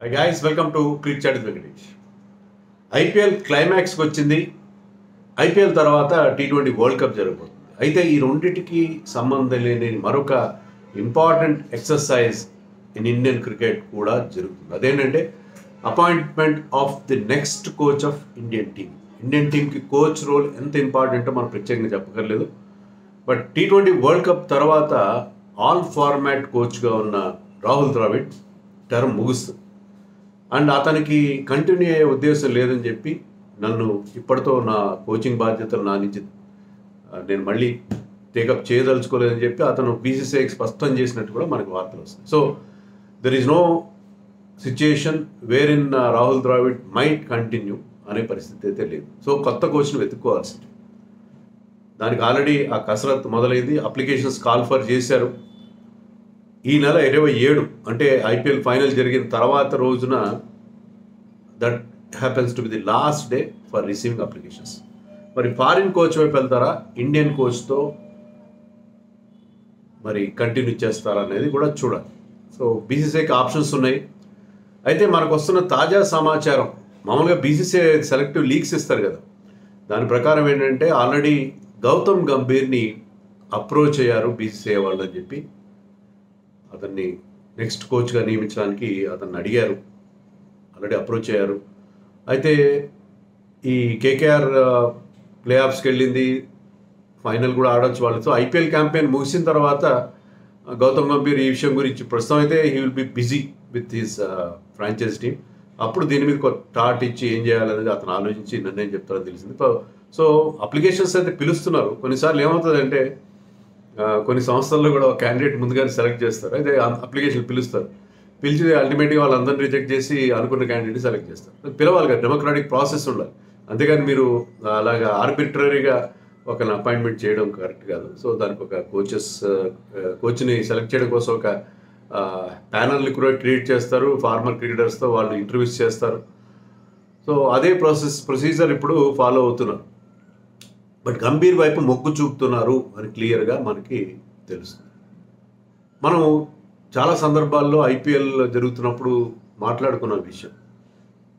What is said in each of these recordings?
Hi guys, welcome to Cricket Chat with Venkatesh. IPL క్లైమాక్స్కి వచ్చింది. IPL తర్వాత T20 world cup జరగబోతుంది. అయితే ఈ రెండింటికి సంబంధం లేని మరొక important exercise in Indian cricket కూడా జరుగుతుంది. అదేంటంటే appointment of the next coach of Indian team. Indian టీమ్కి కోచ్ రోల్ ఎంత ఇంపార్టెంటో మనం ప్రత్యేకంగా చెప్పక్కర్లేదు. బట్ T20 వరల్డ్ కప్ తర్వాత ఆల్ ఫార్మాట్ కోచ్గా ఉన్న రాహుల్ ద్రావిడ్ టర్మ్ ముగుస్తుంది. అండ్ అతనికి కంటిన్యూ అయ్యే ఉద్దేశం లేదని చెప్పి నన్ను ఇప్పటితో నా కోచింగ్ బాధ్యతలు నా నుంచి నేను మళ్ళీ టేకప్ చేయదలుచుకోలేదని చెప్పి అతను బీసీసీఐకి స్పష్టం చేసినట్టు కూడా మనకు వార్తలు వస్తాయి. So there is no situation where in Rahul Dravid might continue అనే పరిస్థితి అయితే లేదు. సో కొత్త కోచ్ను వెతుక్కోవాల్సింది. దానికి ఆల్రెడీ ఆ కసరత్తు మొదలైంది. అప్లికేషన్స్ కాల్ ఫర్ చేశారు. ఈ నెల 27 అంటే ఐపీఎల్ ఫైనల్ జరిగిన తర్వాత రోజున that happens to be the last day for receiving applications. మరి ఫారిన్ కోచ్ వైపు వెళ్తారా, ఇండియన్ కోచ్తో మరి కంటిన్యూ చేస్తారా అనేది కూడా చూడాలి. సో బీసీసీఐకి ఆప్షన్స్ ఉన్నాయి. అయితే మనకు వస్తున్న తాజా సమాచారం, మామూలుగా బీసీసీఐ సెలెక్టివ్ లీగ్స్ ఇస్తారు కదా, దాని ప్రకారం ఏంటంటే ఆల్రెడీ గౌతమ్ గంభీర్ని అప్రోచ్ అయ్యారు బీసీసీఐ వాళ్ళు అని చెప్పి అతన్ని నెక్స్ట్ కోచ్గా నియమించడానికి అతన్ని అడిగారు, ఆల్రెడీ అప్రోచ్ అయ్యారు. అయితే ఈ కేకేఆర్ ప్లే ఆఫ్స్కి వెళ్ళింది, ఫైనల్ కూడా ఆడొచ్చు వాళ్ళతో. ఐపీఎల్ క్యాంపెయిన్ ముగిసిన తర్వాత గౌతమ్ గంభీర్ ఈ విషయం గురించి ప్రస్తుతం అయితే he will be busy with his franchise team. అప్పుడు దీని మీద ఒక టాట్ ఇచ్చి ఏం చేయాలనేది అతను ఆలోచించి నిర్ణయం చెప్తారని తెలిసింది. సో అప్లికేషన్స్ అయితే పిలుస్తున్నారు. కొన్నిసార్లు ఏమవుతుందంటే కొన్ని సంస్థల్లో కూడా ఒక క్యాండిడేట్ ముందుగానే సెలెక్ట్ చేస్తారు. అయితే అప్లికేషన్ పిలుస్తారు, పిలిచి అల్టిమేట్గా వాళ్ళందరినీ రిజెక్ట్ చేసి అనుకున్న క్యాండిడేట్ సెలెక్ట్ చేస్తారు. పిలవాలి కదా, డెమోక్రాటిక్ ప్రాసెస్ ఉండాలి. అంతేగాని మీరు అలాగా ఆర్బిట్రరీగా ఒకరిని అపాయింట్మెంట్ చేయడం కరెక్ట్ కాదు. సో దానికి ఒక కోచ్ని సెలెక్ట్ చేయడం కోసం ఒక ప్యానల్ని కూడా క్రియేట్ చేస్తారు. ఫార్మర్ క్రికెటర్స్తో వాళ్ళు ఇంటర్వ్యూస్ చేస్తారు. సో అదే ప్రొసీజర్ ఇప్పుడు ఫాలో అవుతున్నారు. బట్ గంభీర్ వైపు మొగ్గు చూపుతున్నారు అని క్లియర్గా మనకి తెలుస్తుంది. మనం చాలా సందర్భాల్లో ఐపీఎల్ జరుగుతున్నప్పుడు మాట్లాడుకున్న విషయం,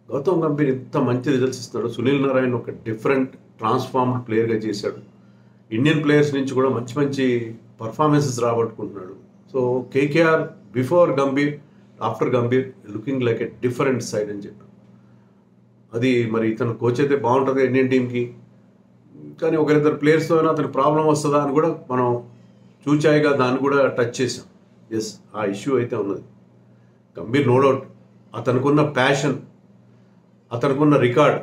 గౌతమ్ గంభీర్ ఇంత మంచి రిజల్ట్స్ ఇస్తున్నాడు. సునీల్ నారాయణ్ ఒక డిఫరెంట్ ట్రాన్స్ఫార్మ్డ్ ప్లేయర్గా చేశాడు. ఇండియన్ ప్లేయర్స్ నుంచి కూడా మంచి మంచి పర్ఫార్మెన్సెస్ రాబట్టుకుంటున్నాడు. So KKR before Gambhir, after Gambhir looking like a different side అని చెప్పాడు. అది మరి ఇతను కోచ్ అయితే బాగుంటుంది ఇండియన్ టీంకి. కానీ ఒకరిద్దరు ప్లేయర్స్తో అతనికి ప్రాబ్లం వస్తుందా అని కూడా మనం చూచాయిగా దాన్ని కూడా టచ్ చేసాం. ఎస్, ఆ ఇష్యూ అయితే ఉన్నది. గంభీర్ నో డౌట్ అతనుకున్న ప్యాషన్, అతనుకున్న రికార్డ్,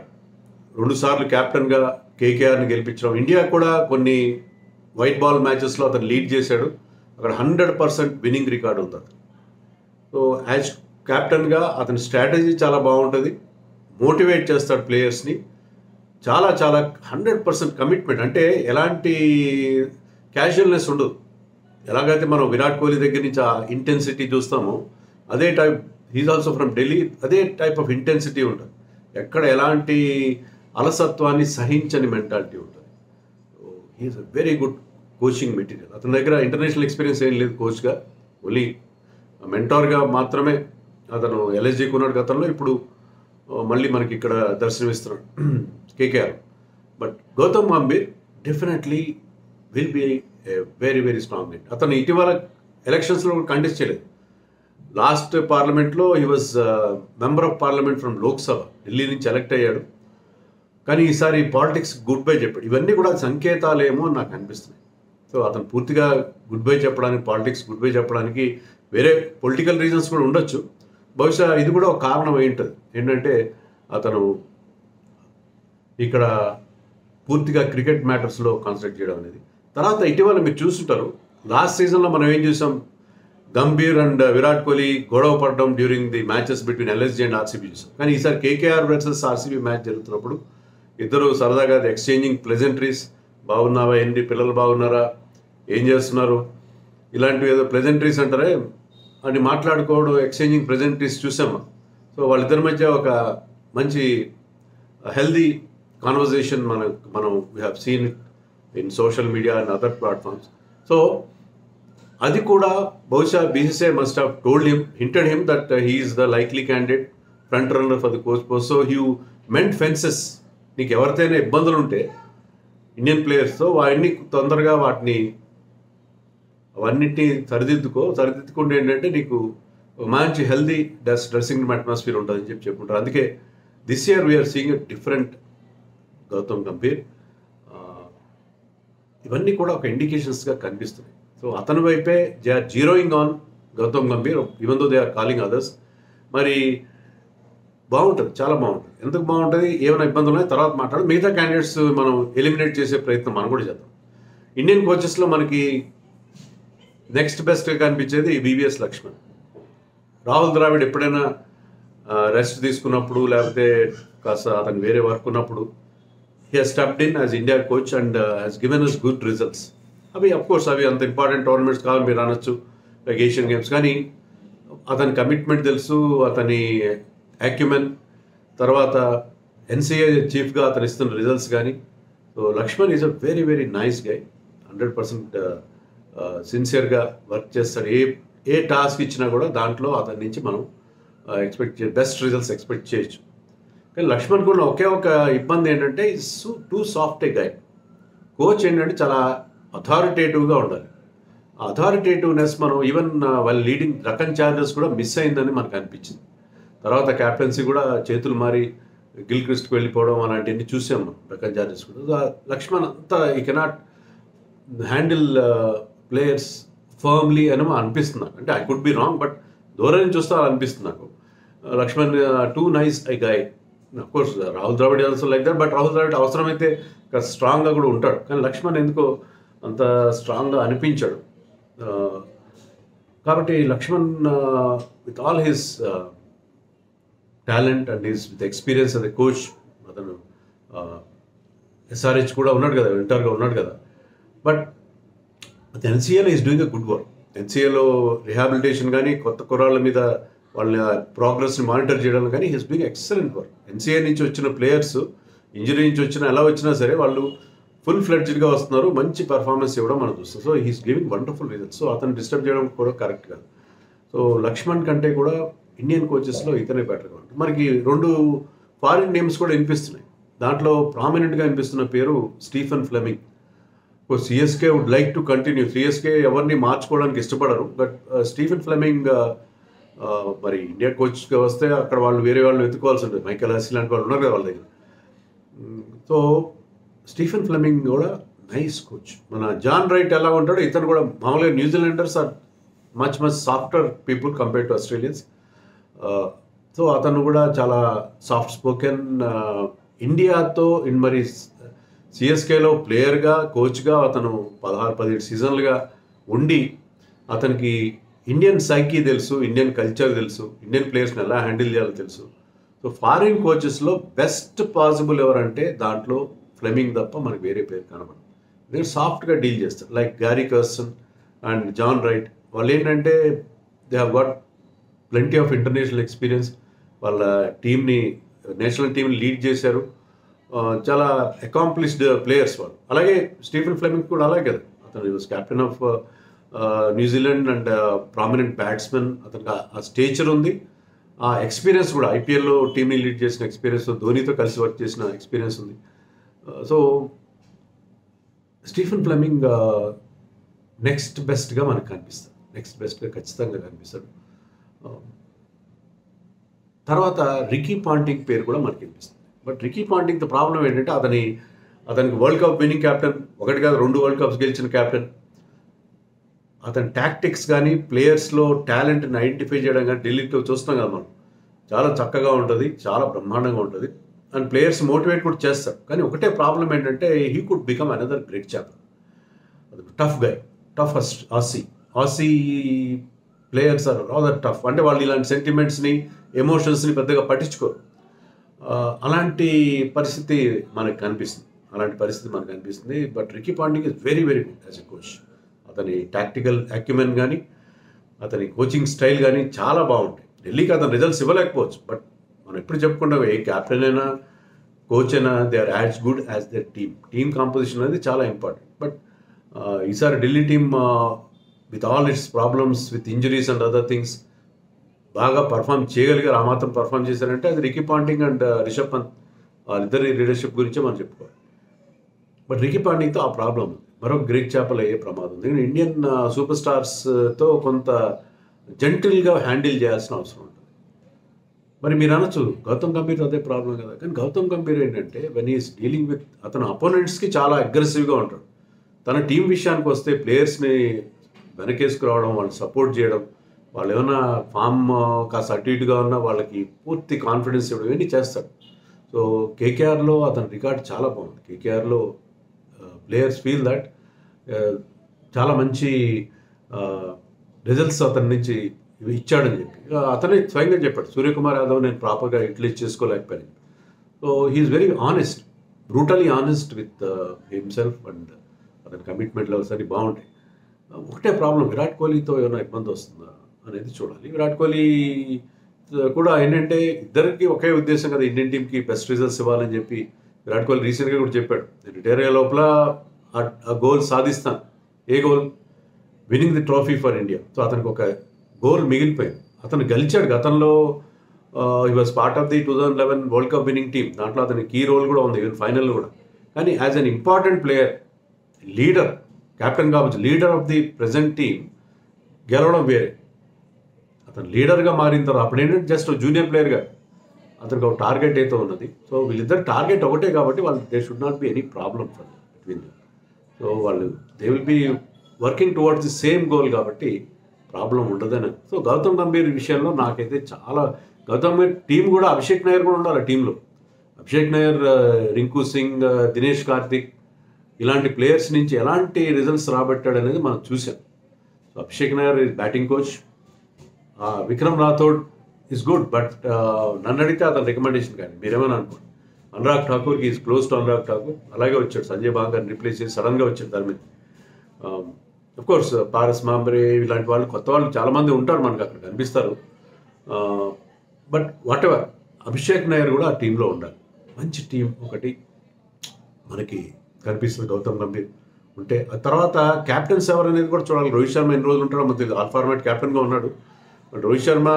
2 సార్లు క్యాప్టెన్గా కేకేఆర్ని గెలిపించడం, ఇండియా కూడా కొన్ని వైట్ బాల్ మ్యాచెస్లో అతను లీడ్ చేశాడు. అక్కడ 100% విన్నింగ్ రికార్డు ఉంది అతను. సో యాజ్ క్యాప్టెన్గా అతని స్ట్రాటజీ చాలా బాగుంటుంది, మోటివేట్ చేస్తాడు ప్లేయర్స్ని. చాలా 100% కమిట్మెంట్, అంటే ఎలాంటి క్యాజువల్నెస్ ఉండదు. ఎలాగైతే మనం విరాట్ కోహ్లీ దగ్గర నుంచి ఆ ఇంటెన్సిటీ చూస్తామో అదే type, he's also from Delhi, అదే టైప్ ఆఫ్ ఇంటెన్సిటీ ఉంటుంది. ఎక్కడ ఎలాంటి అలసత్వాన్ని సహించని మెంటాలిటీ ఉంటుంది. He is a very good coaching material. అతని దగ్గర ఇంటర్నేషనల్ ఎక్స్పీరియన్స్ ఏం లేదు కోచ్గా, ఓన్లీ మెంటార్గా మాత్రమే అతను ఎల్ఎస్జీకి ఉన్నాడు గతంలో. ఇప్పుడు మళ్ళీ మనకి ఇక్కడ దర్శనమిస్తున్నాడు KKR. But Gautam Gambhir definitely will be a very very strong lead. అతను ఇటీవల ఎలక్షన్స్లో కంటెస్ట్ చేయలేదు. లాస్ట్ పార్లమెంట్లో he was member of parliament from Lok Sabha, Delhi నుంచి ఎలక్ట్ అయ్యాడు. కానీ ఈసారి పాలిటిక్స్ గుడ్ బై చెప్పాడు. ఇవన్నీ కూడా సంకేతాలేమో నాకు అనిపిస్తున్నాయి. సో అతను పూర్తిగా గుడ్ బై చెప్పడానికి, పాలిటిక్స్ గుడ్ బై చెప్పడానికి వేరే పొలిటికల్ రీజన్స్ కూడా ఉండొచ్చు. బహుశా ఇది కూడా ఒక కారణం అయి ఉంటుంది. ఏంటంటే అతను ఇక్కడ పూర్తిగా క్రికెట్ మ్యాటర్స్లో కాన్సన్ట్రేట్ చేయడం అనేది. తర్వాత ఇటీవల మీరు చూస్తుంటారు, లాస్ట్ సీజన్లో మనం ఏం చూసాం, గంభీర్ అండ్ విరాట్ కోహ్లీ గొడవ పడడం during the matches between LSG and RCB చూసాం. కానీ ఈసారి కేకేఆర్ వర్సెస్ ఆర్సీబీ మ్యాచ్ జరుగుతున్నప్పుడు ఇద్దరు సరదాగా ఎక్స్చేంజింగ్ ప్లెజెంట్రీస్, బాగున్నావా, ఏంటి పిల్లలు బాగున్నారా, ఏం చేస్తున్నారు, ఇలాంటివి ఏదో ప్లెజెంట్రీస్ అంటారే అని మాట్లాడుకోవడం, ఎక్స్చేంజింగ్ ప్లెజెంట్రీస్ చూసాము. సో వాళ్ళిద్దరి మధ్య ఒక మంచి హెల్దీ కాన్వర్జేషన్ మనం we have seen it in social media and other platforms. So అది కూడా బహుశా BCCI must have told him, hinted him that he is the likely candidate front runner for the coach post. So you mend fences. నీకు ఎవరితోనైనా ఇబ్బందులు ఉంటే Indian ప్లేయర్స్తో వాడిని తొందరగా అవన్నిటిని సరిదిద్దుకుంటే ఏంటంటే నీకు మంచి హెల్దీ డ్రెస్సింగ్ రూమ్ అట్మాస్ఫియర్ ఉంటుందని చెప్పుకుంటారు. అందుకే this year we are seeing a different Gautam Gambhir. ఇవన్నీ కూడా ఒక ఇండికేషన్స్గా కనిపిస్తున్నాయి. సో అతని వైపే they are zeroing on Gautam Gambhir even though they are calling others. మరి బాగుంటుంది, చాలా బాగుంటుంది. ఎందుకు బాగుంటుంది, ఏమైనా ఇబ్బందులు ఉన్నాయి తర్వాత మాట్లాడు. మిగతా క్యాండిడేట్స్ మనం ఎలిమినేట్ చేసే ప్రయత్నం మనం కూడా చేద్దాం. ఇండియన్ కోచెస్లో మనకి నెక్స్ట్ బెస్ట్గా కనిపించేది వివిఎస్ లక్ష్మణ్. రాహుల్ ద్రావిడ్ ఎప్పుడైనా రెస్ట్ తీసుకున్నప్పుడు లేకపోతే కాస్త అతను వేరే వర్క్ ఉన్నప్పుడు he has stepped in as India coach and has given us good results. అవి అఫ్కోర్స్ అవి అంత ఇంపార్టెంట్ టోర్నమెంట్స్ కావాలి మీరు అనొచ్చు, లైక్ ఏషియన్ గేమ్స్. కానీ అతని కమిట్మెంట్ తెలుసు, అతని యాక్యుమెన్, తర్వాత ఎన్సీఏ చీఫ్గా అతను ఇస్తున్న రిజల్ట్స్ కానీ. So Laxman is a very very nice guy. 100% సిన్సియర్గా వర్క్ చేస్తాడు. ఏ టాస్క్ ఇచ్చినా కూడా దాంట్లో అతని నుంచి మనం బెస్ట్ రిజల్ట్స్ ఎక్స్పెక్ట్ చేయొచ్చు. కానీ లక్ష్మణ్ కూడా ఒకే ఒక ఇబ్బంది ఏంటంటే is two soft A guy. Coach ఏంటంటే చాలా అథారిటేటివ్గా ఉండాలి. ఆ అథారిటేటివ్నెస్ మనం ఈవెన్ వాళ్ళ లీడింగ్ రకన్ చార్జెస్ కూడా మిస్ అయిందని మనకు అనిపించింది. తర్వాత క్యాప్టెన్సీ కూడా చేతులు మారి గిల్ క్రిస్ట్కి వెళ్ళిపోవడం అలాంటివన్నీ చూసాం మనం. రకన్ చార్జెస్ కూడా లక్ష్మణ్ అంతా ఈ కెనాట్ హ్యాండిల్ ప్లేయర్స్ ఫర్మ్లీ అని అనిపిస్తుంది నాకు. అంటే I could be wrong, but దూరం నుంచి చూస్తే అలా అనిపిస్తుంది నాకు. Laxman too nice a guy. Of course Rahul Dravid also like that, but Rahul Dravid అవసరమైతే స్ట్రాంగ్గా కూడా ఉంటాడు. కానీ లక్ష్మణ్ ఎందుకో అంత స్ట్రాంగ్గా అనిపించాడు. కాబట్టి Laxman with all his talent and his with experience అదే కోచ్, అతను ఎస్ఆర్హెచ్ కూడా ఉన్నాడు కదా, వింటర్గా ఉన్నాడు కదా. బట్ అది ఎన్సీఏలో is doing a good work. ఎన్సీఏలో రిహాబిలిటేషన్ కానీ కొత్త కుర్రాళ్ళ మీద వాళ్ళ ప్రోగ్రెస్ని మానిటర్ చేయడం కానీ he's doing excellent work. NCA నుంచి వచ్చిన ప్లేయర్స్ ఇంజరీ నుంచి వచ్చినా ఎలా వచ్చినా సరే వాళ్ళు ఫుల్ ఫ్లెడ్జ్డ్గా వస్తున్నారు, మంచి పర్ఫార్మెన్స్ ఇవ్వడం మనం చూస్తాం. So he's giving wonderful results. So అతను డిస్టర్బ్ చేయడం కూడా కరెక్ట్ కాదు. సో లక్ష్మణ్ కంటే కూడా ఇండియన్ కోచెస్లో ఇతనే బెటర్గా ఉంటుంది. మనకి 2 ఫారిన్ నేమ్స్ కూడా వినిపిస్తున్నాయి. దాంట్లో ప్రామినెంట్గా వినిపిస్తున్న పేరు Stephen Fleming. CSK would like to continue. CSK ఎవరిని మార్చుకోవడానికి ఇష్టపడరు, బట్ స్టీఫెన్ ఫ్లెమింగ్ మరి ఇండియా కోచ్గా వస్తే అక్కడ వాళ్ళు వేరే వాళ్ళు వెతుకోవాల్సి ఉంటుంది. మైకెల్ హసీ లాంటి వాళ్ళు ఉన్నారు కదా వాళ్ళ దగ్గర. సో స్టీఫెన్ ఫ్లెమింగ్ కూడా నైస్ కోచ్. మన జాన్ రైట్ ఎలా ఉంటాడో ఇతను కూడా మామూలుగా New Zealanders are much softer people compare to Australians. So అతను కూడా చాలా సాఫ్ట్ స్పోకెన్. ఇండియాతో మరి సిఎస్కేలో ప్లేయర్గా కోచ్గా అతను 16-17 సీజన్లుగా ఉండి అతనికి ఇండియన్ సైకీ తెలుసు, ఇండియన్ కల్చర్ తెలుసు, ఇండియన్ ప్లేయర్స్ని ఎలా హ్యాండిల్ చేయాలో తెలుసు. సో ఫారిన్ కోచెస్లో బెస్ట్ పాసిబుల్ ఎవరంటే దాంట్లో ఫ్లెమింగ్ తప్ప మనకు వేరే పేరు కనబడదు. ఎందుకంటే సాఫ్ట్గా డీల్ చేస్తారు. Like Gary Kirsten and John Wright. వాళ్ళు ఏంటంటే they have got plenty of international experience. వాళ్ళ టీంని నేషనల్ టీంని లీడ్ చేశారు. చాలా అకాంప్లిష్డ్ ప్లేయర్స్ వాళ్ళు. అలాగే స్టీఫెన్ ఫ్లెమింగ్ కూడా అలాగే కదా, అతను was captain of New Zealand and prominent batsmen. అతనికి ఆ స్టేచర్ ఉంది, ఆ ఎక్స్పీరియన్స్ కూడా ఐపీఎల్లో టీంని లీడ్ చేసిన ఎక్స్పీరియన్స్, ధోనితో కలిసి వర్క్ చేసిన ఎక్స్పీరియన్స్ ఉంది. సో స్టీఫెన్ ఫ్లెమింగ్ నెక్స్ట్ బెస్ట్గా మనకు కనిపిస్తాడు. నెక్స్ట్ బెస్ట్గా ఖచ్చితంగా కనిపిస్తాడు. తర్వాత రికీ పాంటింగ్ పేరు కూడా మనకి వినిపిస్తుంది. బట్ రికీ పాంటింగ్ ప్రాబ్లం ఏంటంటే అతనికి వరల్డ్ కప్ విన్నింగ్ క్యాప్టెన్, 1 కాదు 2 వరల్డ్ కప్స్ గెలిచిన క్యాప్టెన్. అతని టాక్టిక్స్ కానీ ప్లేయర్స్లో టాలెంట్ని ఐడెంటిఫై చేయడం కానీ ఢిల్లీలో చూస్తాం కదా మనం, చాలా చక్కగా ఉంటుంది, చాలా బ్రహ్మాండంగా ఉంటుంది. అండ్ ప్లేయర్స్ మోటివేట్ కూడా చేస్తారు. కానీ ఒకటే ప్రాబ్లం ఏంటంటే he could become another great champion. Tough guy, tough Aussie players are rather tough. అంటే వాళ్ళు ఇలాంటి సెంటిమెంట్స్ని ఎమోషన్స్ని పెద్దగా పట్టించుకోరు. అలాంటి పరిస్థితి మనకు కనిపిస్తుంది. But Ricky Ponting is very very good as a coach. అతని టాక్టికల్ అక్యుమెన్ కానీ అతని కోచింగ్ స్టైల్ కానీ చాలా బాగుంటాయి. ఢిల్లీకి అతను రిజల్ట్స్ ఇవ్వలేకపోవచ్చు, బట్ మనం ఎప్పుడు చెప్పుకుంటాం ఏ క్యాప్టెన్ అయినా కోచ్ అయినా they are as good as their team composition అనేది చాలా ఇంపార్టెంట్. బట్ ఈసారి Delhi team with all its problems with injuries and other things బాగా పర్ఫామ్ చేయగలిగారు. ఆ మాత్రం పర్ఫామ్ చేశారంటే అది Ricky Ponting and Rishabh Pant వాళ్ళిద్దరి లీడర్షిప్ గురించే మనం చెప్పుకోవాలి. బట్ రికీ పాంటింగ్తో ఆ ప్రాబ్లం ఉంది. మరొక గ్రేట్ చేపలు అయ్యే ప్రమాదం ఉంది. ఎందుకంటే ఇండియన్ సూపర్ స్టార్స్తో కొంత జెంటిల్గా హ్యాండిల్ చేయాల్సిన అవసరం ఉంటుంది. మరి మీరు అనొచ్చు గౌతమ్ గంభీర్ అదే ప్రాబ్లం కదా, కానీ గౌతమ్ గంభీర్ ఏంటంటే వెన్ ఈస్ డీలింగ్ విత్ అతను అపోనెంట్స్కి చాలా అగ్రెసివ్గా ఉంటాడు. తన టీం విషయానికి వస్తే ప్లేయర్స్ని వెనకేసుకురావడం, వాళ్ళు సపోర్ట్ చేయడం, వాళ్ళు ఏమైనా ఫామ్ కాస్త అటు ఇటుగా ఉన్నా వాళ్ళకి పూర్తి కాన్ఫిడెన్స్ ఇవ్వడం ఇవన్నీ చేస్తాడు. సో కేకేఆర్లో అతని రికార్డ్ చాలా బాగుంది. కేకేఆర్లో ప్లేయర్స్ ఫీల్ దట్ చాలా మంచి రిజల్ట్స్ అతని నుంచి ఇచ్చాడని చెప్పి అతనే స్వయంగా చెప్పాడు. సూర్యకుమార్ యాదవ్ నేను ప్రాపర్గా యూటిలైజ్ చేసుకోలేకపోయాను. So he's very honest, brutally honest with himself and అతని కమిట్మెంట్ లెవెల్స్ అన్ని బాగుంటాయి. ఒకటే ప్రాబ్లం, విరాట్ కోహ్లీతో ఏమైనా ఇబ్బంది వస్తుందా అనేది చూడాలి. విరాట్ కోహ్లీ కూడా ఏంటంటే ఇద్దరికి ఒకే ఉద్దేశం కదా, ఇండియన్ టీంకి బెస్ట్ రిజల్ట్స్ ఇవ్వాలని చెప్పి విరాట్ కోహ్లీ రీసెంట్గా కూడా చెప్పాడు, నేను రిటైర్ అయ్యే లోపల ఆ గోల్ సాధిస్తాను. ఏ goal? Winning the trophy for India. So అతనికి ఒక గోల్ మిగిలిపోయింది. అతను గెలిచాడు గతంలో. He was part of the 2011 world cup winning team. దాంట్లో అతని కీ రోల్ కూడా ఉంది, ఈవెన్ ఫైనల్ కూడా. కానీ as an important player, leader, captain కావచ్చు, leader of the present team గెలవడం వేరే. అతను లీడర్గా మారిన తర్వాత అప్పుడు ఏంటంటే జస్ట్ జూనియర్ ప్లేయర్గా అతనికి ఒక టార్గెట్ అయితే ఉన్నది. సో వీళ్ళిద్దరు టార్గెట్ ఒకటే కాబట్టి వాళ్ళు they should not be any problem for between them. So వాళ్ళు they will be working towards the same goal కాబట్టి ప్రాబ్లం ఉండదని. సో గౌతమ్ గంభీర్ విషయంలో నాకైతే చాలా, గౌతమ్ గంభీర్ టీం కూడా, అభిషేక్ నాయర్ కూడా ఉండాలి టీంలో. అభిషేక్ నాయర్, రింకు సింగ్, దినేష్ కార్తిక్ ఇలాంటి ప్లేయర్స్ నుంచి ఎలాంటి రిజల్ట్స్ రాబట్టాడు అనేది మనం చూసాం. So Abhishek Nayar is batting coach, Vikram Rathore is good, but నన్ను అడిగితే అతని రికమెండేషన్ కానీ మీరేమైనా అనుకోండి. అనురాగ్ ఠాకూర్కి is close to Anurag Thakur, అలాగే వచ్చాడు సంజయ్ బాంగర్ని రిప్లేస్ చేసి సడన్గా వచ్చాడు దాని మీద. అఫ్కోర్స్ పారస్ మాంబ్రే ఇలాంటి వాళ్ళు, కొత్త వాళ్ళు చాలామంది ఉంటారు మనకు అక్కడ కనిపిస్తారు. But what ever, Abhishek Nair కూడా ఆ టీంలో ఉండాలి. మంచి టీం ఒకటి మనకి కనిపిస్తుంది గౌతమ్ గంభీర్ ఉంటే. ఆ తర్వాత క్యాప్టెన్స్ ఎవరు అనేది కూడా చూడాలి. రోహిత్ శర్మ ఎన్ని రోజులు ఉంటాడో మనకు తెలియదు. ఆల్ ఫార్మాట్ క్యాప్టెన్గా ఉన్నాడు. But Rohit Sharma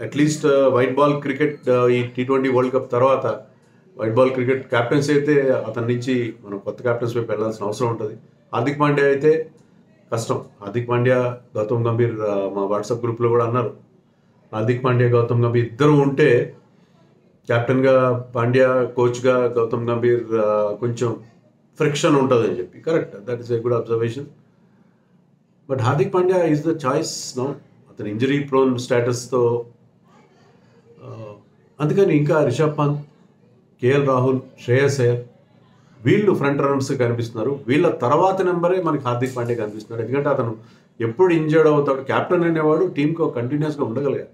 at least white ball cricket ఈ T20 వరల్డ్ కప్ తర్వాత వైట్ బాల్ క్రికెట్ క్యాప్టెన్స్ అయితే అతని నుంచి మనం కొత్త క్యాప్టెన్స్ వైపు వెళ్ళాల్సిన అవసరం ఉంటుంది. హార్దిక్ పాండ్యా అయితే కష్టం. హార్దిక్ పాండ్యా, గౌతమ్ గంభీర్ మా వాట్సాప్ గ్రూప్లో కూడా అన్నారు, హార్దిక్ పాండ్యా, గౌతమ్ గంభీర్ ఇద్దరు ఉంటే కెప్టెన్గా పాండ్యా, కోచ్గా గౌతమ్ గంభీర్ కొంచెం ఫ్రిక్షన్ ఉంటుందని చెప్పి. Correct, that is a good observation. But Hardik Pandya is the choice now. అతను ఇంజరీ ప్రోన్ స్టేటస్తో, అందుకని ఇంకా రిషబ్ పంత్, కేఎల్ రాహుల్, శ్రేయస్ అయ్యర్ వీళ్ళు ఫ్రంట్ రన్నర్స్ కనిపిస్తున్నారు. వీళ్ళ తర్వాత నెంబరే మనకి హార్దిక్ పాండ్యా కనిపిస్తున్నాడు. ఎందుకంటే అతను ఎప్పుడు ఇంజర్డ్ అవుతాడు, కెప్టెన్ అనేవాడు టీంకి ఒక కంటిన్యూస్గా ఉండగలిగాడు.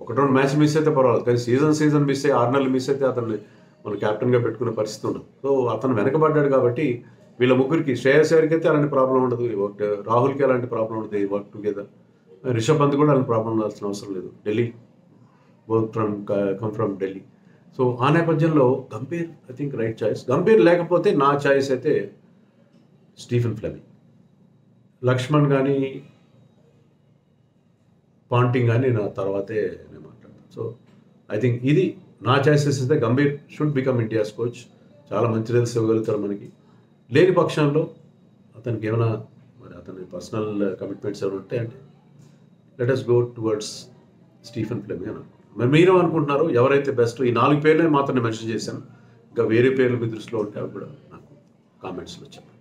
1-2 మ్యాచ్ మిస్ అయితే పర్వాలేదు, కానీ సీజన్ మిస్ అయ్యి 6 నెలలు మిస్ అయితే అతన్ని మనం కెప్టెన్గా పెట్టుకునే పరిస్థితి ఉండదు. సో అతను వెనకబడ్డాడు కాబట్టి వీళ్ళ ముగ్గురికి, శ్రేయస్ అయ్యర్కి అయితే అలాంటి ప్రాబ్లం ఉండదు, రాహుల్కి అలాంటి ప్రాబ్లం ఉండదు, వర్క్ టుగెదర్. రిషబ్ పంత్ కూడా అలాంటి ప్రాబ్లం ఉండాల్సిన అవసరం లేదు. Delhi come from Delhi. So ఆ నేపథ్యంలో Gambhir I think right choice. Gambhir లేకపోతే నా చాయిస్ అయితే స్టీఫెన్ ఫ్లెమింగ్. లక్ష్మణ్ కానీ పాంటింగ్ కానీ నా తర్వాతే నేను మాట్లాడతాను. సో ఐ థింక్ ఇది నా చాయిసెస్ అయితే Gambhir should become India's coach. చాలా మంచి రిజల్ట్స్ ఇవ్వగలుగుతారు మనకి. లేని పక్షంలో అతనికి ఏమైనా మరి అతని పర్సనల్ కమిట్మెంట్స్ ఏమైనా ఉంటాయి అంటే let us go towards Stephen Fleming అని అనుకుంటున్నాను. మరి మీరు అనుకుంటున్నారు ఎవరైతే బెస్ట్? ఈ 4 పేర్లే మాత్రం మెన్షన్ చేశాను. ఇంకా వేరే పేర్లు మీ దృష్టిలో ఉంటే అవి కూడా నాకు కామెంట్స్లో చెప్పండి.